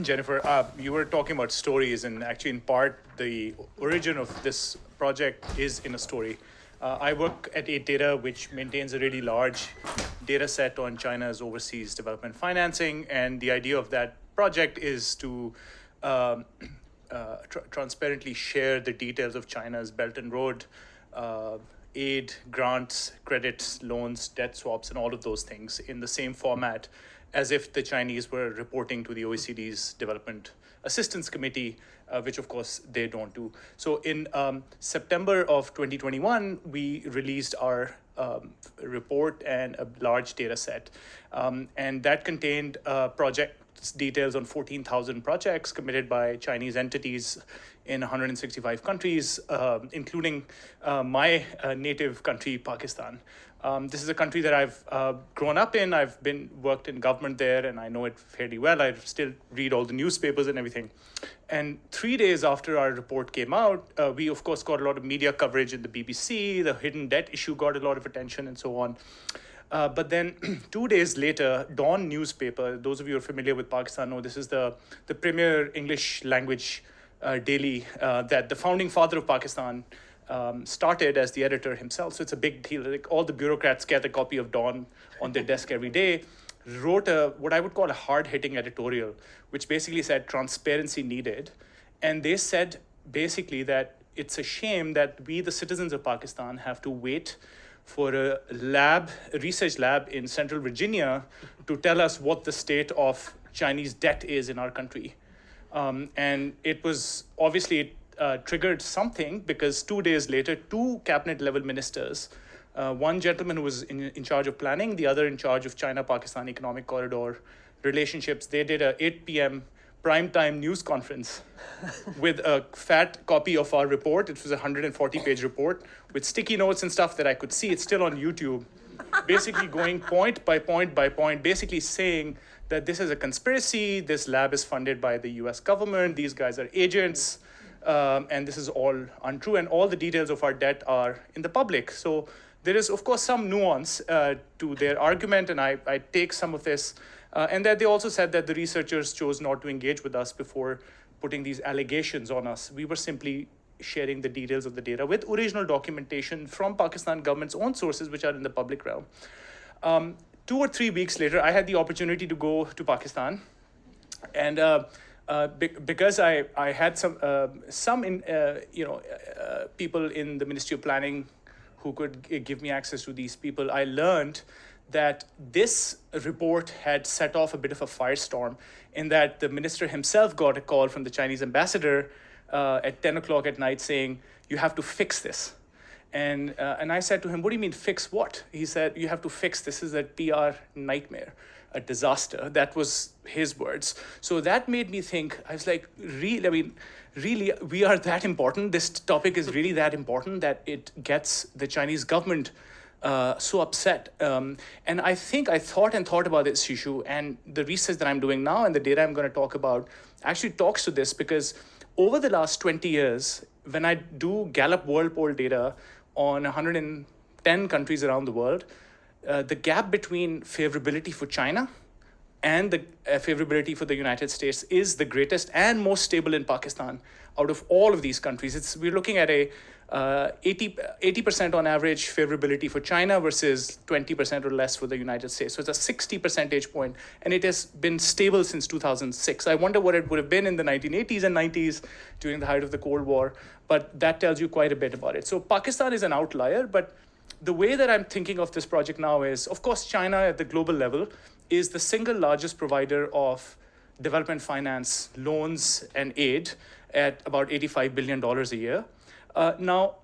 Jennifer, you were talking about stories, and actually, in part, the origin of this project is in a story. I work at 8Data, which maintains a really large data set on China's overseas development financing, and the idea of that project is to um, transparently share the details of China's Belt and Road uh, aid, grants, credits, loans, debt swaps, and all of those things in the same format as if the Chinese were reporting to the OECD's Development Assistance Committee, which of course they don't do. So in September of 2021, we released our report and a large data set. And that contained project details on 14,000 projects committed by Chinese entities in 165 countries, including my native country, Pakistan. This is a country that I've grown up in. I've been worked in government there, and I know it fairly well. I still read all the newspapers and everything. And 3 days after our report came out, we of course got a lot of media coverage in the BBC. The hidden debt issue got a lot of attention, and so on. But then 2 days later, Dawn newspaper, those of you who are familiar with Pakistan know this is the premier English language daily that the founding father of Pakistan started as the editor himself. So it's a big deal. Like all the bureaucrats get a copy of Dawn on their desk every day. Wrote what I would call a hard-hitting editorial, which basically said transparency needed. And they said basically that it's a shame that we, the citizens of Pakistan, have to wait for a research lab in Central Virginia to tell us what the state of Chinese debt is in our country. And it was obviously triggered something because 2 days later, two cabinet level ministers, one gentleman who was in charge of planning, the other in charge of China-Pakistan Economic Corridor relationships, they did a 8 p.m. primetime news conference with a fat copy of our report. It was a 140-page report with sticky notes and stuff that I could see. It's still on YouTube. Basically going point by point by point, basically saying that this is a conspiracy, this lab is funded by the US government, these guys are agents, and this is all untrue, and all the details of our debt are in the public. So there is, of course, some nuance to their argument, and I take some of this. And that they also said that the researchers chose not to engage with us before putting these allegations on us. We were simply sharing the details of the data with original documentation from Pakistan government's own sources, which are in the public realm. 2 or 3 weeks later, I had the opportunity to go to Pakistan, and because I had people in the Ministry of Planning who could give me access to these people, I learned that this report had set off a bit of a firestorm in that the minister himself got a call from the Chinese ambassador at 10 o'clock at night saying, you have to fix this. And I said to him, what do you mean fix what? He said, you have to fix this. This is a PR nightmare, a disaster. That was his words. So that made me think, I was like, really, we are that important. This topic is really that important that it gets the Chinese government so upset. And I think I thought about this issue, and the research that I'm doing now and the data I'm going to talk about actually talks to this, because over the last 20 years, when I do Gallup World Poll data on 110 countries around the world, the gap between favorability for China and the favorability for the United States is the greatest and most stable in Pakistan out of all of these countries. We're looking at a 80% on average favorability for China versus 20% or less for the United States. So it's a 60 percentage point, and it has been stable since 2006. I wonder what it would have been in the 1980s and 90s during the height of the Cold War, but that tells you quite a bit about it. So Pakistan is an outlier, but the way that I'm thinking of this project now is, of course, China at the global level is the single largest provider of development finance, loans, and aid at about $85 billion a year. Now,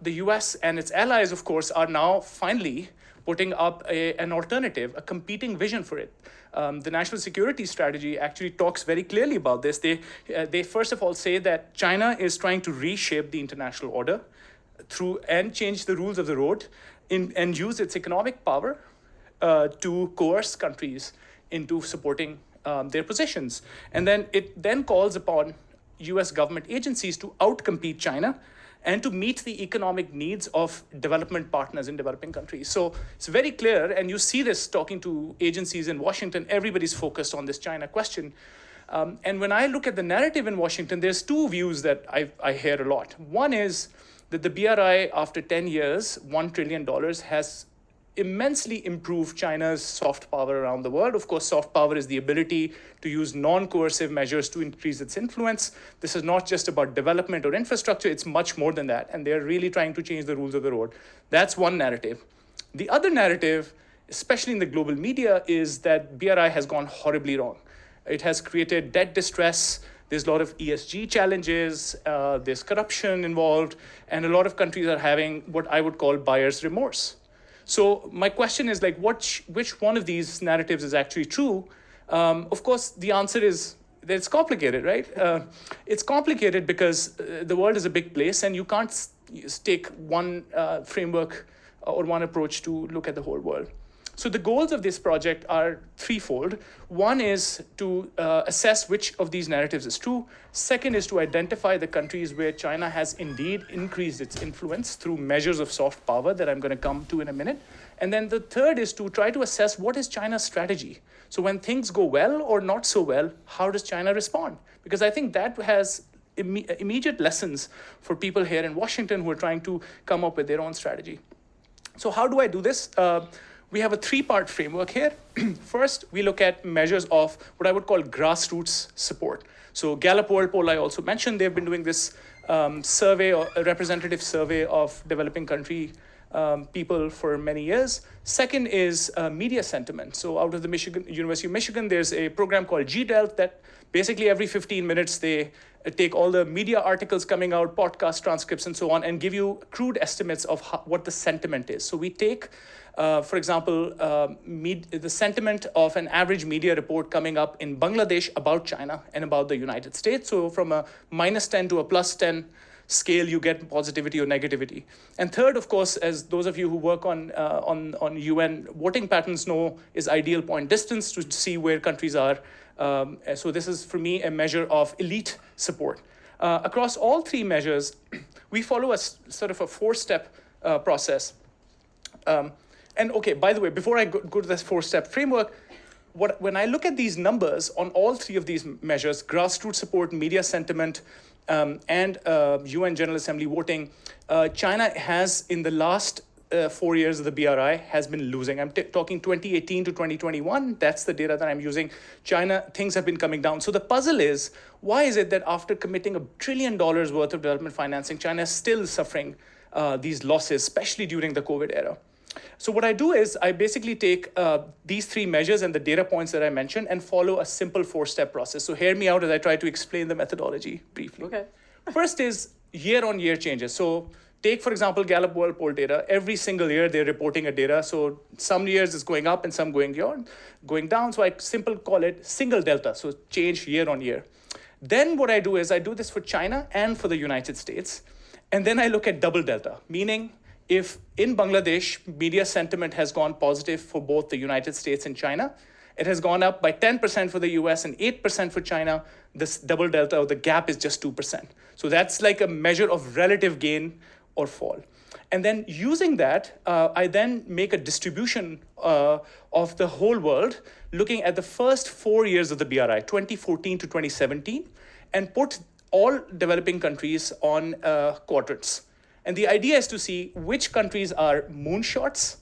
the US and its allies, of course, are now finally putting up an alternative, a competing vision for it. The national security strategy actually talks very clearly about this. They first of all say that China is trying to reshape the international order and change the rules of the road and use its economic power to coerce countries into supporting their positions. And then it then calls upon US government agencies to outcompete China and to meet the economic needs of development partners in developing countries. So it's very clear, and you see this talking to agencies in Washington, everybody's focused on this China question. And when I look at the narrative in Washington, there's two views that I hear a lot. One is that the BRI, after 10 years, $1 trillion, has immensely improved China's soft power around the world. Of course, soft power is the ability to use non-coercive measures to increase its influence. This is not just about development or infrastructure, it's much more than that. And they're really trying to change the rules of the road. That's one narrative. The other narrative, especially in the global media, is that BRI has gone horribly wrong. It has created debt distress. There's a lot of ESG challenges, there's corruption involved, and a lot of countries are having what I would call buyer's remorse. So my question is, like, which one of these narratives is actually true? Of course, the answer is that it's complicated, right? It's complicated because the world is a big place, and you can't take one framework or one approach to look at the whole world. So the goals of this project are threefold. One is to assess which of these narratives is true. Second is to identify the countries where China has indeed increased its influence through measures of soft power that I'm going to come to in a minute. And then the third is to try to assess what is China's strategy. So when things go well or not so well, how does China respond? Because I think that has immediate lessons for people here in Washington who are trying to come up with their own strategy. So how do I do this? We have a three-part framework here. First, we look at measures of what I would call grassroots support. So Gallup World Poll, I also mentioned, they've been doing this survey, or a representative survey of developing country people for many years. Second is media sentiment. So out of the University of Michigan, there's a program called GDELT that basically every 15 minutes they take all the media articles coming out, podcast transcripts, and so on, and give you crude estimates of what the sentiment is. So we take, for example, the sentiment of an average media report coming up in Bangladesh about China and about the United States. So from a -10 to a +10 scale, you get positivity or negativity. And third, of course, as those of you who work on UN voting patterns know, is ideal point distance to see where countries are. So this is, for me, a measure of elite support. Across all three measures, we follow a sort of a four-step process. And okay, by the way, before I go to this four-step framework, when I look at these numbers on all three of these measures, grassroots support, media sentiment, and UN General Assembly voting, China has, in the last 4 years of the BRI, has been losing. I'm talking 2018 to 2021. That's the data that I'm using. China, things have been coming down. So the puzzle is, why is it that after committing $1 trillion worth of development financing, China is still suffering these losses, especially during the COVID era? So what I do is I basically take these three measures and the data points that I mentioned and follow a simple four-step process. So hear me out as I try to explain the methodology briefly. Okay. First is year-on-year changes. So take, for example, Gallup World Poll data. Every single year, they're reporting a data. So some years it's going up and some going down. So I simply call it single delta, so change year on year. Then what I do is I do this for China and for the United States. And then I look at double delta, meaning if in Bangladesh, media sentiment has gone positive for both the United States and China, it has gone up by 10% for the US and 8% for China. This double delta, or the gap, is just 2%. So that's like a measure of relative gain or fall. And then using that, I then make a distribution of the whole world, looking at the first 4 years of the BRI, 2014 to 2017, and put all developing countries on quadrants. And the idea is to see which countries are moonshots,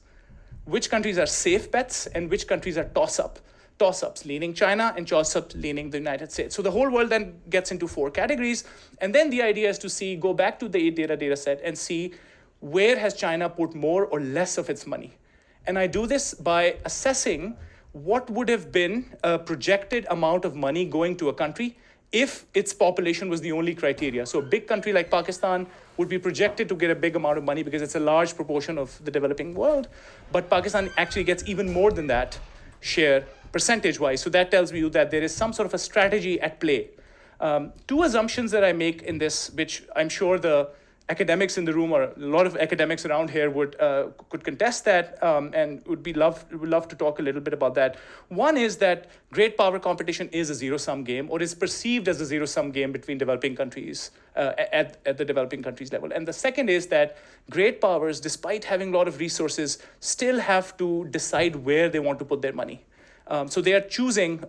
which countries are safe bets, and which countries are toss-ups leaning China and toss-ups leaning the United States. So the whole world then gets into 4 categories. And then the idea is to go back to the data set and see where has China put more or less of its money. And I do this by assessing what would have been a projected amount of money going to a country if its population was the only criteria. So a big country like Pakistan would be projected to get a big amount of money because it's a large proportion of the developing world. But Pakistan actually gets even more than that share percentage-wise. So that tells you that there is some sort of a strategy at play. 2 assumptions that I make in this, which I'm sure the academics in the room, or a lot of academics around here, could contest that, and would love to talk a little bit about that. One is that great power competition is a zero-sum game, or is perceived as a zero-sum game between developing countries at the developing countries level. And the second is that great powers, despite having a lot of resources, still have to decide where they want to put their money. So they are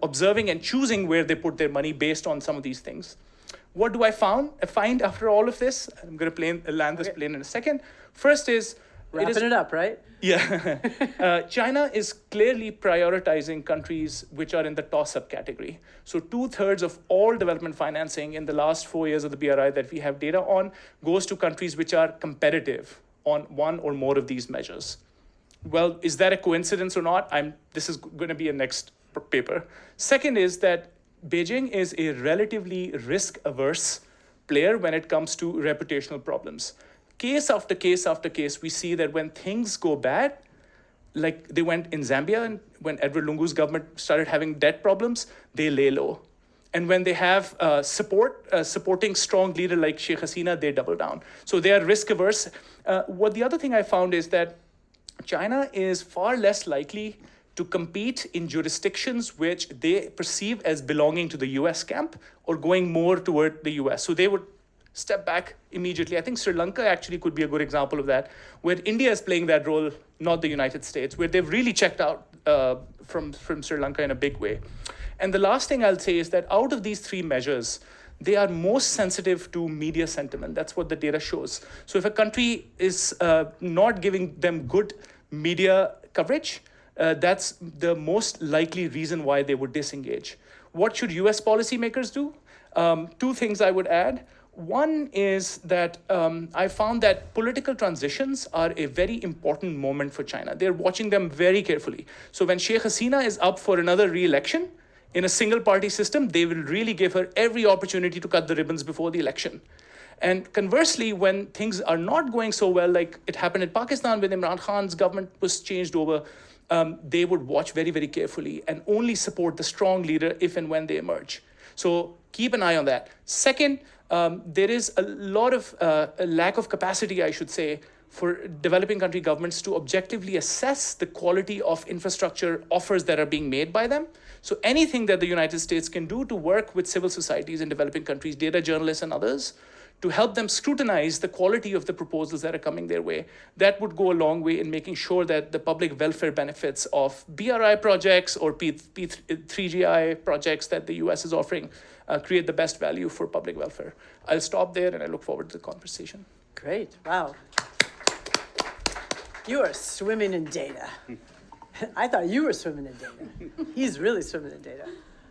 observing and choosing where they put their money based on some of these things. What do I find after all of this? I'm going to land this plane in a second. First is... Wrapping it up, right? Yeah. China is clearly prioritizing countries which are in the toss-up category. So 2/3 of all development financing in the last 4 years of the BRI that we have data on goes to countries which are competitive on one or more of these measures. Well, is that a coincidence or not? This is going to be a next paper. Second is that Beijing is a relatively risk-averse player when it comes to reputational problems. Case after case after case, we see that when things go bad, like they went in Zambia, and when Edward Lungu's government started having debt problems, they lay low. And when they have supporting strong leader like Sheikh Hasina, they double down. So they are risk averse. What the other thing I found is that China is far less likely to compete in jurisdictions which they perceive as belonging to the US camp or going more toward the US. So they would step back immediately. I think Sri Lanka actually could be a good example of that, where India is playing that role, not the United States, where they've really checked out from Sri Lanka in a big way. And the last thing I'll say is that out of these three measures, they are most sensitive to media sentiment. That's what the data shows. So if a country is not giving them good media coverage, that's the most likely reason why they would disengage. What should US policymakers do? Two things I would add. One is that I found that political transitions are a very important moment for China. They're watching them very carefully. So when Sheikh Hasina is up for another re-election in a single party system, they will really give her every opportunity to cut the ribbons before the election. And conversely, when things are not going so well, like it happened in Pakistan when Imran Khan's government was changed over, they would watch very, very carefully and only support the strong leader if and when they emerge. So keep an eye on that. Second, there is a lot of a lack of capacity, I should say, for developing country governments to objectively assess the quality of infrastructure offers that are being made by them. So anything that the United States can do to work with civil societies in developing countries, data journalists and others, to help them scrutinize the quality of the proposals that are coming their way, that would go a long way in making sure that the public welfare benefits of BRI projects or P3GI projects that the US is offering create the best value for public welfare. I'll stop there and I look forward to the conversation. Great, wow. You are swimming in data. I thought you were swimming in data. He's really swimming in data.